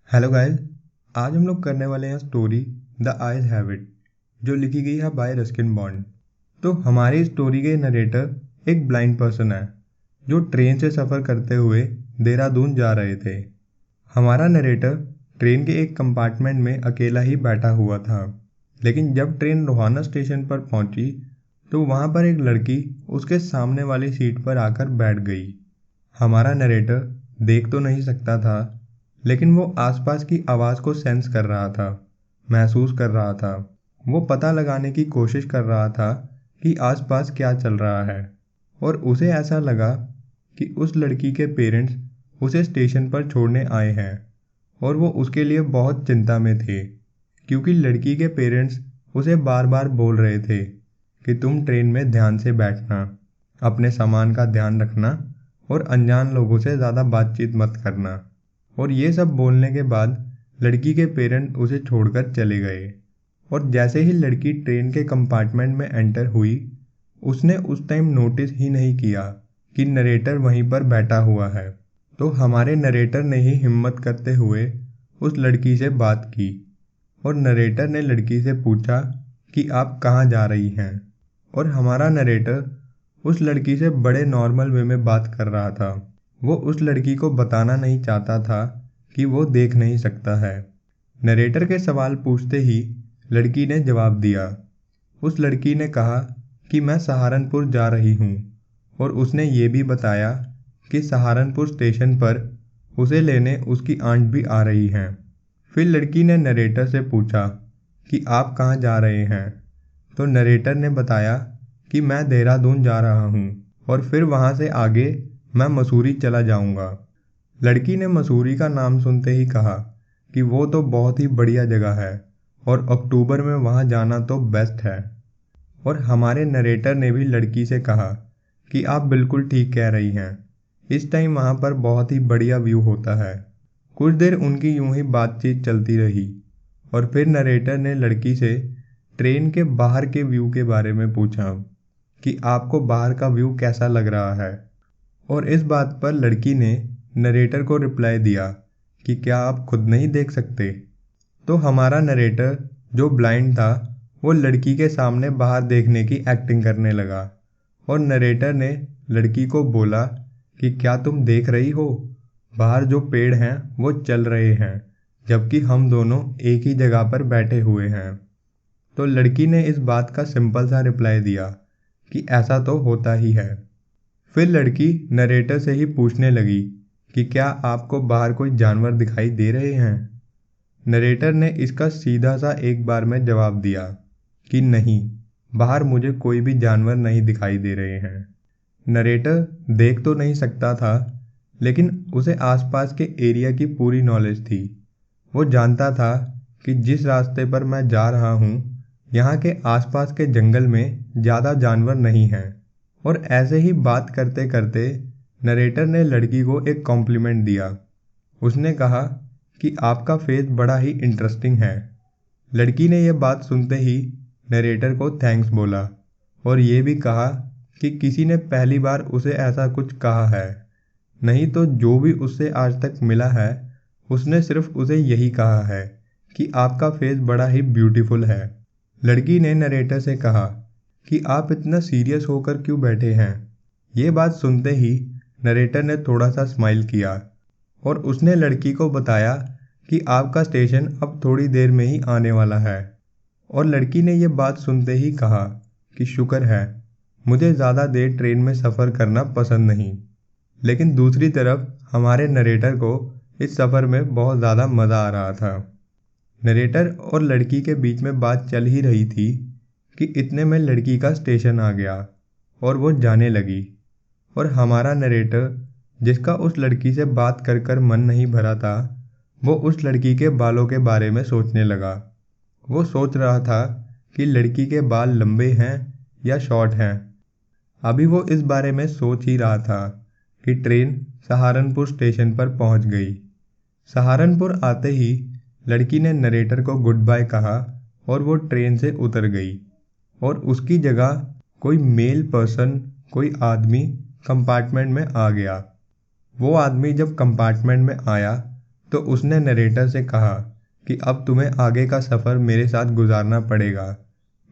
Hello guys. आज हम लोग करने वाले हैं story the eyes have it, जो लिखी गई है बाय रस्किन बॉन्ड। तो हमारी स्टोरी के नरेटर एक ब्लाइंड पर्सन है जो ट्रेन से सफ़र करते हुए देहरादून जा रहे थे। हमारा नरेटर ट्रेन के एक कंपार्टमेंट में अकेला ही बैठा हुआ था, लेकिन जब ट्रेन रोहाना स्टेशन पर पहुंची तो वहां पर एक लड़की उसके सामने वाली सीट पर आकर बैठ गई। हमारा नरेटर देख तो नहीं सकता था, लेकिन वो आसपास की आवाज़ को सेंस कर रहा था, महसूस कर रहा था। वो पता लगाने की कोशिश कर रहा था कि आसपास क्या चल रहा है, और उसे ऐसा लगा कि उस लड़की के पेरेंट्स उसे स्टेशन पर छोड़ने आए हैं और वो उसके लिए बहुत चिंता में थे, क्योंकि लड़की के पेरेंट्स उसे बार बार बोल रहे थे कि तुम ट्रेन में ध्यान से बैठना, अपने सामान का ध्यान रखना और अनजान लोगों से ज़्यादा बातचीत मत करना। और ये सब बोलने के बाद लड़की के पेरेंट उसे छोड़कर चले गए। और जैसे ही लड़की ट्रेन के कंपार्टमेंट में एंटर हुई, उसने उस टाइम नोटिस ही नहीं किया कि नरेटर वहीं पर बैठा हुआ है। तो हमारे नरेटर ने ही हिम्मत करते हुए उस लड़की से बात की, और नरेटर ने लड़की से पूछा कि आप कहाँ जा रही हैं। और हमारा नरेटर उस लड़की से बड़े नॉर्मल वे में बात कर रहा था। वो उस लड़की को बताना नहीं चाहता था कि वो देख नहीं सकता है। नरेटर के सवाल पूछते ही लड़की ने जवाब दिया। उस लड़की ने कहा कि मैं सहारनपुर जा रही हूँ, और उसने ये भी बताया कि सहारनपुर स्टेशन पर उसे लेने उसकी आंट भी आ रही हैं। फिर लड़की ने नरेटर से पूछा कि आप कहाँ जा रहे हैं। तो नरेटर ने बताया कि मैं देहरादून जा रहा हूँ, और फिर वहाँ से आगे मैं मसूरी चला जाऊँगा। लड़की ने मसूरी का नाम सुनते ही कहा कि वो तो बहुत ही बढ़िया जगह है, और अक्टूबर में वहाँ जाना तो बेस्ट है। और हमारे नरेटर ने भी लड़की से कहा कि आप बिल्कुल ठीक कह रही हैं, इस टाइम वहाँ पर बहुत ही बढ़िया व्यू होता है। कुछ देर उनकी यूं ही बातचीत चलती रही, और फिर नरेटर ने लड़की से ट्रेन के बाहर के व्यू के बारे में पूछा कि आपको बाहर का व्यू कैसा लग रहा है। और इस बात पर लड़की ने नरेटर को रिप्लाई दिया कि क्या आप खुद नहीं देख सकते। तो हमारा नरेटर जो ब्लाइंड था, वो लड़की के सामने बाहर देखने की एक्टिंग करने लगा, और नरेटर ने लड़की को बोला कि क्या तुम देख रही हो, बाहर जो पेड़ हैं वो चल रहे हैं, जबकि हम दोनों एक ही जगह पर बैठे हुए हैं। तो लड़की ने इस बात का सिंपल सा रिप्लाई दिया कि ऐसा तो होता ही है। फिर लड़की नरेटर से ही पूछने लगी कि क्या आपको बाहर कोई जानवर दिखाई दे रहे हैं। नरेटर ने इसका सीधा सा एक बार में जवाब दिया कि नहीं, बाहर मुझे कोई भी जानवर नहीं दिखाई दे रहे हैं। नरेटर देख तो नहीं सकता था, लेकिन उसे आसपास के एरिया की पूरी नॉलेज थी। वो जानता था कि जिस रास्ते पर मैं जा रहा हूँ, यहाँ के आसपास के जंगल में ज़्यादा जानवर नहीं हैं। और ऐसे ही बात करते करते नरेटर ने लड़की को एक कॉम्प्लीमेंट दिया। उसने कहा कि आपका फेस बड़ा ही इंटरेस्टिंग है। लड़की ने यह बात सुनते ही नरेटर को थैंक्स बोला, और ये भी कहा कि किसी ने पहली बार उसे ऐसा कुछ कहा है, नहीं तो जो भी उससे आज तक मिला है उसने सिर्फ उसे यही कहा है कि आपका फेस बड़ा ही ब्यूटीफुल है। लड़की ने नरेटर से कहा कि आप इतना सीरियस होकर क्यों बैठे हैं। ये बात सुनते ही नरेटर ने थोड़ा सा स्माइल किया, और उसने लड़की को बताया कि आपका स्टेशन अब थोड़ी देर में ही आने वाला है। और लड़की ने यह बात सुनते ही कहा कि शुक्र है, मुझे ज़्यादा देर ट्रेन में सफ़र करना पसंद नहीं। लेकिन दूसरी तरफ हमारे नरेटर को इस सफ़र में बहुत ज़्यादा मज़ा आ रहा था। नरेटर और लड़की के बीच में बात चल ही रही थी कि इतने में लड़की का स्टेशन आ गया, और वो जाने लगी। और हमारा नरेटर, जिसका उस लड़की से बात कर कर मन नहीं भरा था, वो उस लड़की के बालों के बारे में सोचने लगा। वो सोच रहा था कि लड़की के बाल लंबे हैं या शॉर्ट हैं। अभी वो इस बारे में सोच ही रहा था कि ट्रेन सहारनपुर स्टेशन पर पहुंच गई। सहारनपुर आते ही लड़की ने नरेटर को गुड बाय कहा, और वो ट्रेन से उतर गई। और उसकी जगह कोई मेल पर्सन, कोई आदमी कंपार्टमेंट में आ गया। वो आदमी जब कंपार्टमेंट में आया तो उसने नरेटर से कहा कि अब तुम्हें आगे का सफ़र मेरे साथ गुजारना पड़ेगा।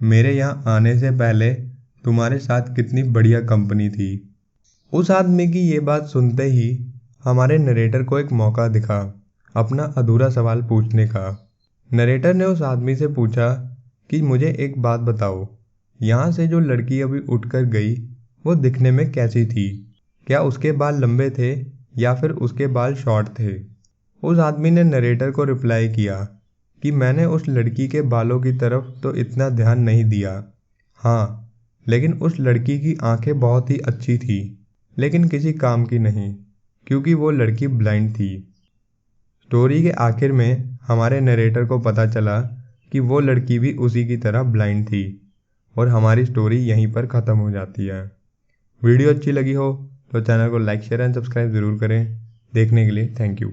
मेरे यहाँ आने से पहले तुम्हारे साथ कितनी बढ़िया कंपनी थी। उस आदमी की ये बात सुनते ही हमारे नरेटर को एक मौका दिखा अपना अधूरा सवाल पूछने का। नरेटर ने उस आदमी से पूछा कि मुझे एक बात बताओ, यहाँ से जो लड़की अभी उठकर गई वो दिखने में कैसी थी? क्या उसके बाल लंबे थे या फिर उसके बाल शॉर्ट थे? उस आदमी ने नरेटर को रिप्लाई किया कि मैंने उस लड़की के बालों की तरफ तो इतना ध्यान नहीं दिया। हाँ, लेकिन उस लड़की की आंखें बहुत ही अच्छी थी, लेकिन किसी काम की नहीं, क्योंकि वो लड़की ब्लाइंड थी। स्टोरी के आखिर में हमारे नरेटर को पता चला कि वो लड़की भी उसी की तरह ब्लाइंड थी और हमारी स्टोरी यहीं पर ख़त्म हो जाती है। वीडियो अच्छी लगी हो तो चैनल को लाइक शेयर एंड सब्सक्राइब ज़रूर करें। देखने के लिए थैंक यू।